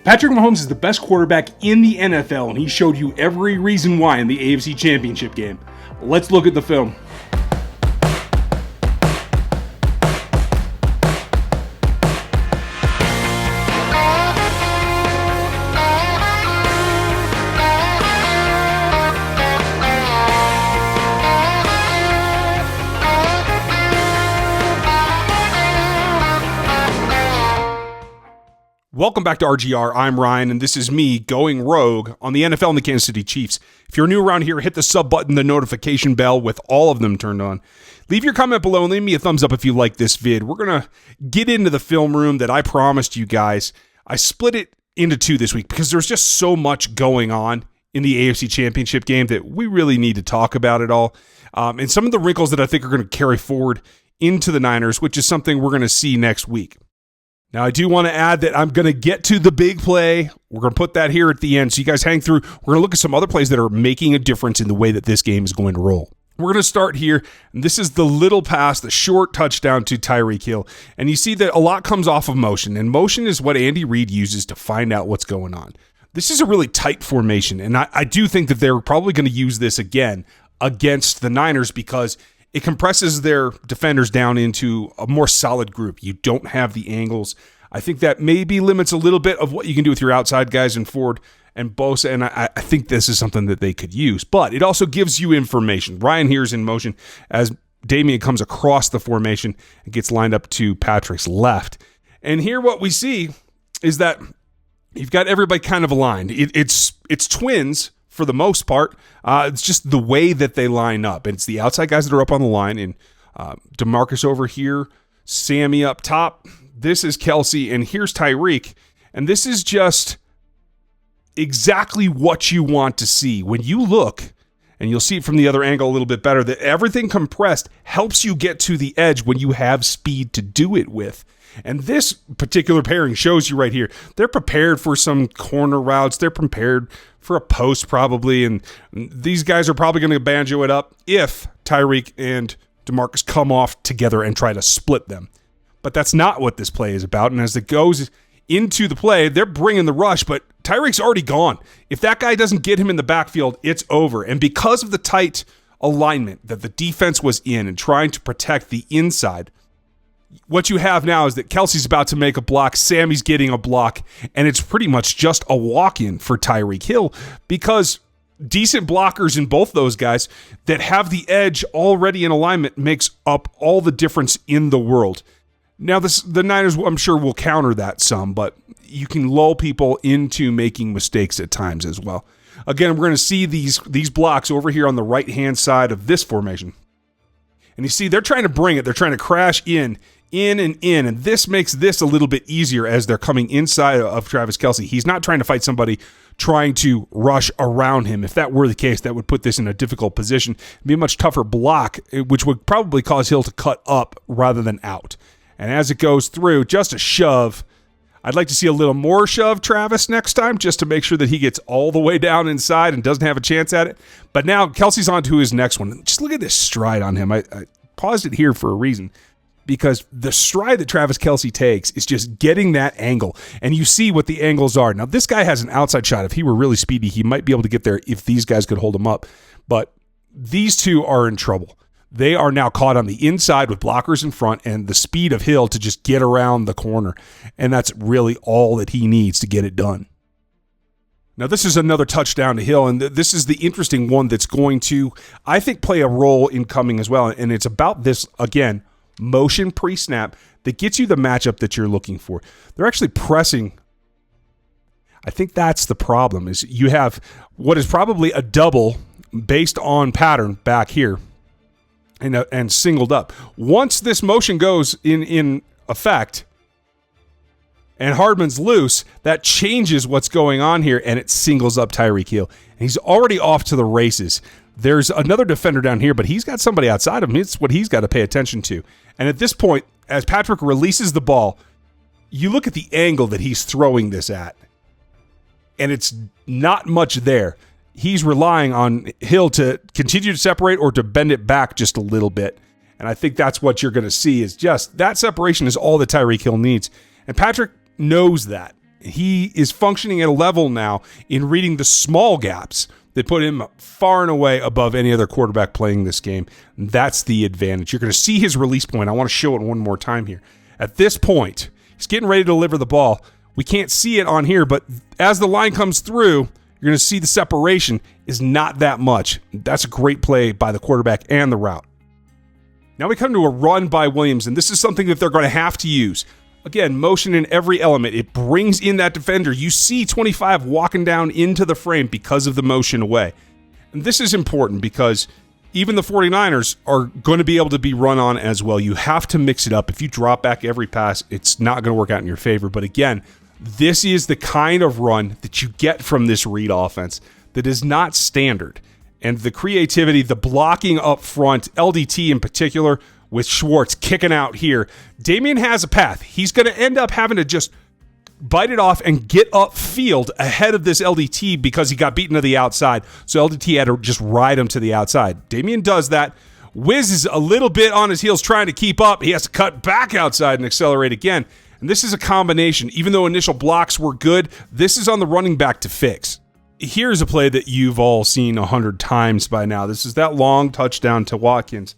Patrick Mahomes is the best quarterback in the NFL, and he showed you every reason why in the AFC Championship game. Let's look at the film. Welcome back to RGR. I'm Ryan, and this is me going rogue on the NFL and the Kansas City Chiefs. If you're new around here, hit the sub button, the notification bell with all of them turned on. Leave your comment below and leave me a thumbs up if you like this vid. We're going to get into the film room that I promised you guys. I split it into two this week because there's just so much going on in the AFC Championship game that we really need to talk about it all. And some of the wrinkles that I think are going to carry forward into the Niners, which is something we're going to see next week. Now, I do want to add that I'm going to get to the big play. We're going to put that here at the end, so you guys hang through. We're going to look at some other plays that are making a difference in the way that this game is going to roll. We're going to start here, and this is the little pass, the short touchdown to Tyreek Hill. And you see that a lot comes off of motion, and motion is what Andy Reid uses to find out what's going on. This is a really tight formation, and I do think that they're probably going to use this again against the Niners because it compresses their defenders down into a more solid group. You don't have the angles. I think that maybe limits a little bit of what you can do with your outside guys in Ford and Bosa, and I think this is something that they could use. But it also gives you information. Ryan here is in motion as Damian comes across the formation and gets lined up to Patrick's left. And here what we see is that you've got everybody kind of aligned. It's twins, for the most part. It's just the way that they line up. And it's the outside guys that are up on the line. And DeMarcus over here, Sammy up top. This is Kelsey, and here's Tyreek. And this is just exactly what you want to see. When you look, and you'll see it from the other angle a little bit better, that everything compressed helps you get to the edge when you have speed to do it with. And this particular pairing shows you right here, they're prepared for some corner routes. They're prepared for a post probably. And these guys are probably going to banjo it up if Tyreek and DeMarcus come off together and try to split them. But that's not what this play is about. And as it goes into the play, they're bringing the rush, but Tyreek's already gone. If that guy doesn't get him in the backfield, it's over. And because of the tight alignment that the defense was in and trying to protect the inside, what you have now is that Kelsey's about to make a block, Sammy's getting a block, and it's pretty much just a walk-in for Tyreek Hill because decent blockers in both those guys that have the edge already in alignment makes up all the difference in the world. Now, the Niners, I'm sure, will counter that some, but you can lull people into making mistakes at times as well. Again, we're going to see these blocks over here on the right-hand side of this formation. And you see, they're trying to bring it. They're trying to crash in, and this makes this a little bit easier as they're coming inside of Travis Kelce. He's not trying to fight somebody trying to rush around him. If that were the case, that would put this in a difficult position. It'd be a much tougher block, which would probably cause Hill to cut up rather than out. And as it goes through, just a shove. I'd like to see a little more shove Travis next time just to make sure that he gets all the way down inside and doesn't have a chance at it. But now Kelsey's on to his next one. Just look at this stride on him. I paused it here for a reason because the stride that Travis Kelce takes is just getting that angle. And you see what the angles are. Now, this guy has an outside shot. If he were really speedy, he might be able to get there if these guys could hold him up. But these two are in trouble. They are now caught on the inside with blockers in front and the speed of Hill to just get around the corner. And that's really all that he needs to get it done. Now, this is another touchdown to Hill, and this is the interesting one that's going to, I think, play a role in coming as well. And it's about this, again, motion pre-snap that gets you the matchup that you're looking for. They're actually pressing. I think that's the problem, is you have what is probably a double based on pattern back here. And singled up. Once this motion goes in effect and Hardman's loose, that changes what's going on here, and it singles up Tyreek Hill. And he's already off to the races. There's another defender down here, but he's got somebody outside of him. It's what he's got to pay attention to. And at this point, as Patrick releases the ball, you look at the angle that he's throwing this at, and it's not much there. He's relying on Hill to continue to separate or to bend it back just a little bit. And I think that's what you're going to see is just that separation is all that Tyreek Hill needs. And Patrick knows that. He is functioning at a level now in reading the small gaps that put him far and away above any other quarterback playing this game. That's the advantage. You're going to see his release point. I want to show it one more time here. At this point, he's getting ready to deliver the ball. We can't see it on here, but as the line comes through, you're going to see the separation is not that much. That's a great play by the quarterback and the route. Now we come to a run by Williams, and this is something that they're going to have to use. Again, motion in every element. It brings in that defender. You see 25 walking down into the frame because of the motion away. And this is important because even the 49ers are going to be able to be run on as well. You have to mix it up. If you drop back every pass, it's not going to work out in your favor. But again, this is the kind of run that you get from this read offense that is not standard. And the creativity, the blocking up front, LDT in particular, with Schwartz kicking out here. Damian has a path. He's going to end up having to just bite it off and get upfield ahead of this LDT because he got beaten to the outside. So LDT had to just ride him to the outside. Damian does that. Wiz is a little bit on his heels trying to keep up. He has to cut back outside and accelerate again. And this is a combination. Even though initial blocks were good, this is on the running back to fix. Here's a play that you've all seen 100 times by now. This is that long touchdown to Watkins.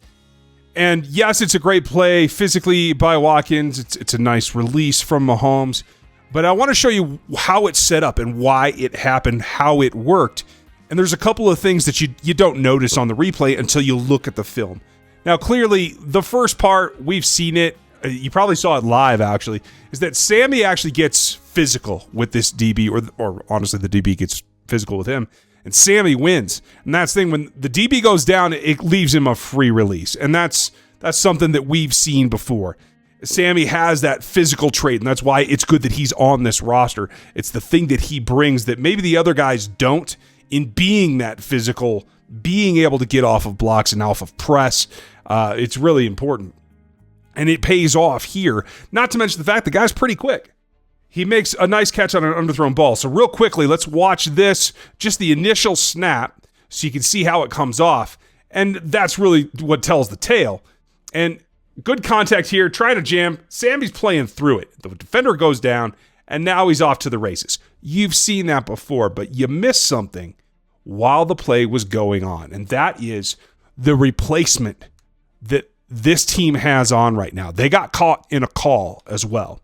And yes, it's a great play physically by Watkins. It's a nice release from Mahomes. But I want to show you how it's set up and why it happened, how it worked. And there's a couple of things that you don't notice on the replay until you look at the film. Now, clearly, the first part, we've seen it. You probably saw it live, actually, is that Sammy actually gets physical with this DB, or honestly, the DB gets physical with him. And Sammy wins. And that's the thing, when the DB goes down, it leaves him a free release. And that's something that we've seen before. Sammy has that physical trait, and that's why it's good that he's on this roster. It's the thing that he brings that maybe the other guys don't in being that physical, being able to get off of blocks and off of press. It's really important. And it pays off here, not to mention the fact the guy's pretty quick. He makes a nice catch on an underthrown ball. So real quickly, let's watch this, just the initial snap, so you can see how it comes off. And that's really what tells the tale. And good contact here, trying to jam. Sammy's playing through it. The defender goes down, and now he's off to the races. You've seen that before, but you missed something while the play was going on. And that is the replacement that this team has on right now. They got caught in a call as well.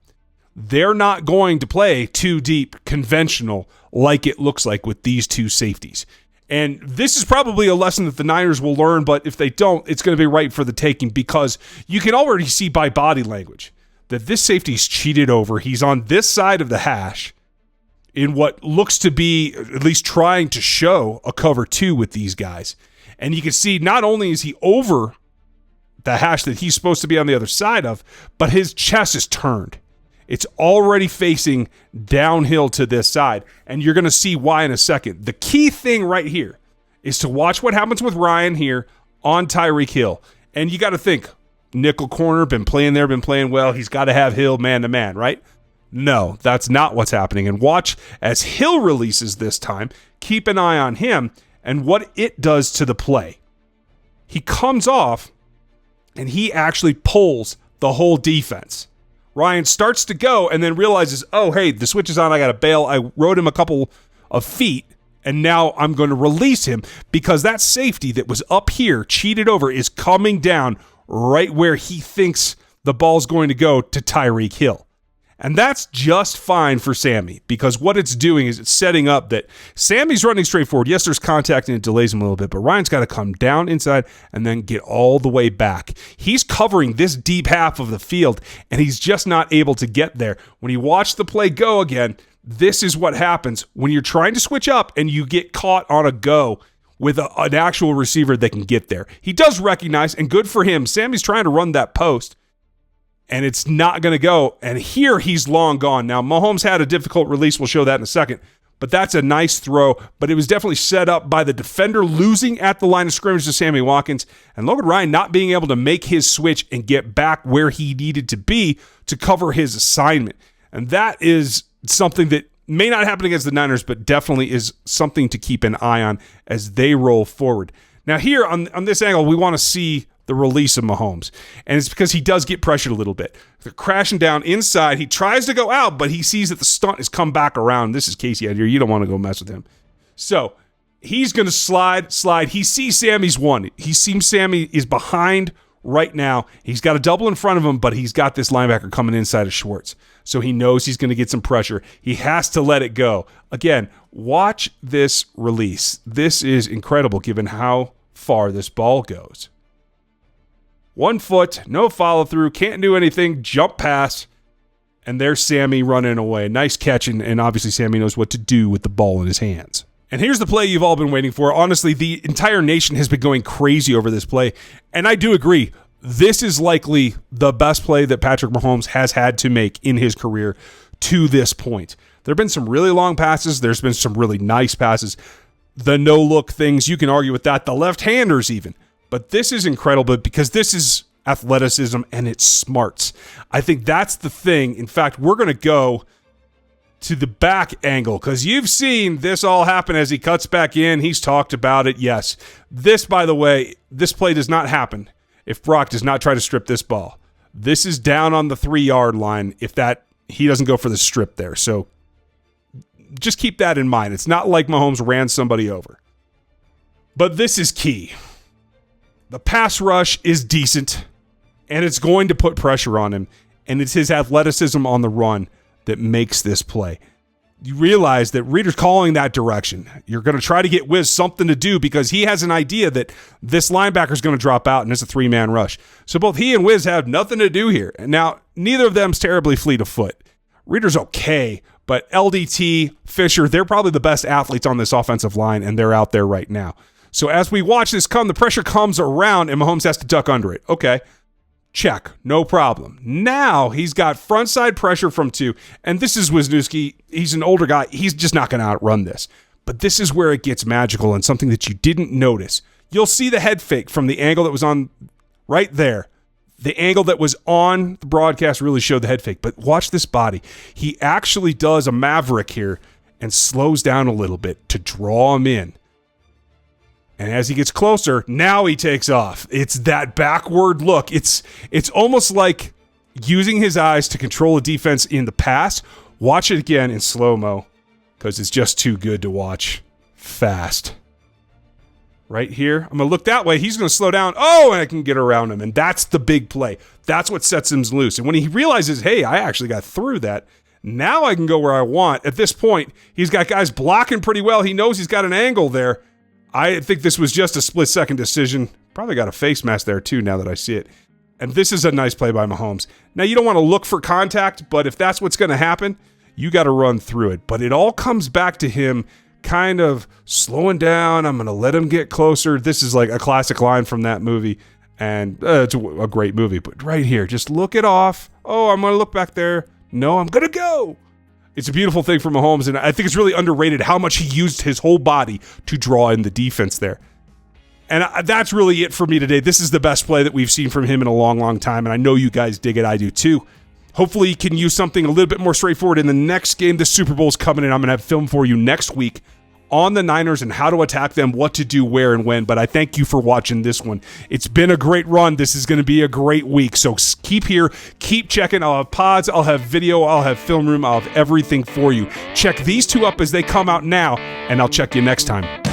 They're not going to play too deep conventional like it looks like with these two safeties. And this is probably a lesson that the Niners will learn, but if they don't, it's going to be right for the taking because you can already see by body language that this safety's cheated over. He's on this side of the hash in what looks to be at least trying to show a cover two with these guys. And you can see not only is he over the hash that he's supposed to be on the other side of, but his chest is turned. It's already facing downhill to this side, and you're going to see why in a second. The key thing right here is to watch what happens with Ryan here on Tyreek Hill. And you got to think, nickel corner, been playing there, been playing well. He's got to have Hill man-to-man, right? No, that's not what's happening. And watch as Hill releases this time. Keep an eye on him and what it does to the play. He comes off, and he actually pulls the whole defense. Ryan starts to go and then realizes, oh, hey, the switch is on. I got to bail. I rode him a couple of feet, and now I'm going to release him because that safety that was up here, cheated over, is coming down right where he thinks the ball's going to go to Tyreek Hill. And that's just fine for Sammy because what it's doing is it's setting up that Sammy's running straight forward. Yes, there's contact and it delays him a little bit, but Ryan's got to come down inside and then get all the way back. He's covering this deep half of the field, and he's just not able to get there. When you watch the play go again, this is what happens when you're trying to switch up and you get caught on a go with an actual receiver that can get there. He does recognize, and good for him, Sammy's trying to run that post, and it's not going to go. And here he's long gone. Now, Mahomes had a difficult release. We'll show that in a second. But that's a nice throw. But it was definitely set up by the defender losing at the line of scrimmage to Sammy Watkins. And Logan Ryan not being able to make his switch and get back where he needed to be to cover his assignment. And that is something that may not happen against the Niners, but definitely is something to keep an eye on as they roll forward. Now here on this angle, we want to see the release of Mahomes. And it's because he does get pressured a little bit. They're crashing down inside. He tries to go out, but he sees that the stunt has come back around. This is Casey out here. You don't want to go mess with him. So he's going to slide. He sees Sammy's one. He sees Sammy is behind right now. He's got a double in front of him, but he's got this linebacker coming inside of Schwartz. So he knows he's going to get some pressure. He has to let it go. Again, watch this release. This is incredible given how far this ball goes. 1 foot, no follow through, can't do anything, jump pass, and there's Sammy running away. Nice catch, and obviously Sammy knows what to do with the ball in his hands. And here's the play you've all been waiting for. Honestly, the entire nation has been going crazy over this play, and I do agree. This is likely the best play that Patrick Mahomes has had to make in his career to this point. There have been some really long passes. There's been some really nice passes. The no-look things, you can argue with that. The left-handers even. But this is incredible because this is athleticism and it's smarts. I think that's the thing. In fact, we're going to go to the back angle because you've seen this all happen as he cuts back in. He's talked about it. Yes. This, by the way, this play does not happen if Brock does not try to strip this ball. This is down on the 3-yard line if he doesn't go for the strip there. So just keep that in mind. It's not like Mahomes ran somebody over. But this is key. The pass rush is decent, and it's going to put pressure on him, and it's his athleticism on the run that makes this play. You realize that Reader's calling that direction. You're going to try to get Wiz something to do because he has an idea that this linebacker is going to drop out and it's a 3-man rush. So both he and Wiz have nothing to do here. And now, neither of them's terribly fleet of foot. Reader's okay, but LDT, Fisher, they're probably the best athletes on this offensive line, and they're out there right now. So as we watch this come, the pressure comes around, and Mahomes has to duck under it. Okay. Check. No problem. Now he's got frontside pressure from 2, and this is Wisniewski. He's an older guy. He's just not going to outrun this. But this is where it gets magical and something that you didn't notice. You'll see the head fake from the angle that was on right there. The angle that was on the broadcast really showed the head fake, but watch this body. He actually does a maverick here and slows down a little bit to draw him in. And as he gets closer, now he takes off. It's that backward look. It's almost like using his eyes to control a defense in the pass. Watch it again in slow-mo because it's just too good to watch fast. Right here, I'm going to look that way. He's going to slow down. Oh, and I can get around him. And that's the big play. That's what sets him loose. And when he realizes, hey, I actually got through that, now I can go where I want. At this point, he's got guys blocking pretty well. He knows he's got an angle there. I think this was just a split-second decision. Probably got a face mask there, too, now that I see it. And this is a nice play by Mahomes. Now, you don't want to look for contact, but if that's what's going to happen, you got to run through it. But it all comes back to him kind of slowing down. I'm going to let him get closer. This is like a classic line from that movie, and it's a great movie. But right here, just look it off. Oh, I'm going to look back there. No, I'm going to go. It's a beautiful thing for Mahomes, and I think it's really underrated how much he used his whole body to draw in the defense there. And that's really it for me today. This is the best play that we've seen from him in a long, long time, and I know you guys dig it. I do too. Hopefully, you can use something a little bit more straightforward in the next game. The Super Bowl is coming in. I'm going to have film for you next week on the Niners and how to attack them, what to do, where, and when. But I thank you for watching this one. It's been a great run. This is going to be a great week. So keep here. Keep checking. I'll have pods. I'll have video. I'll have film room. I'll have everything for you. Check these 2 up as they come out now, and I'll check you next time.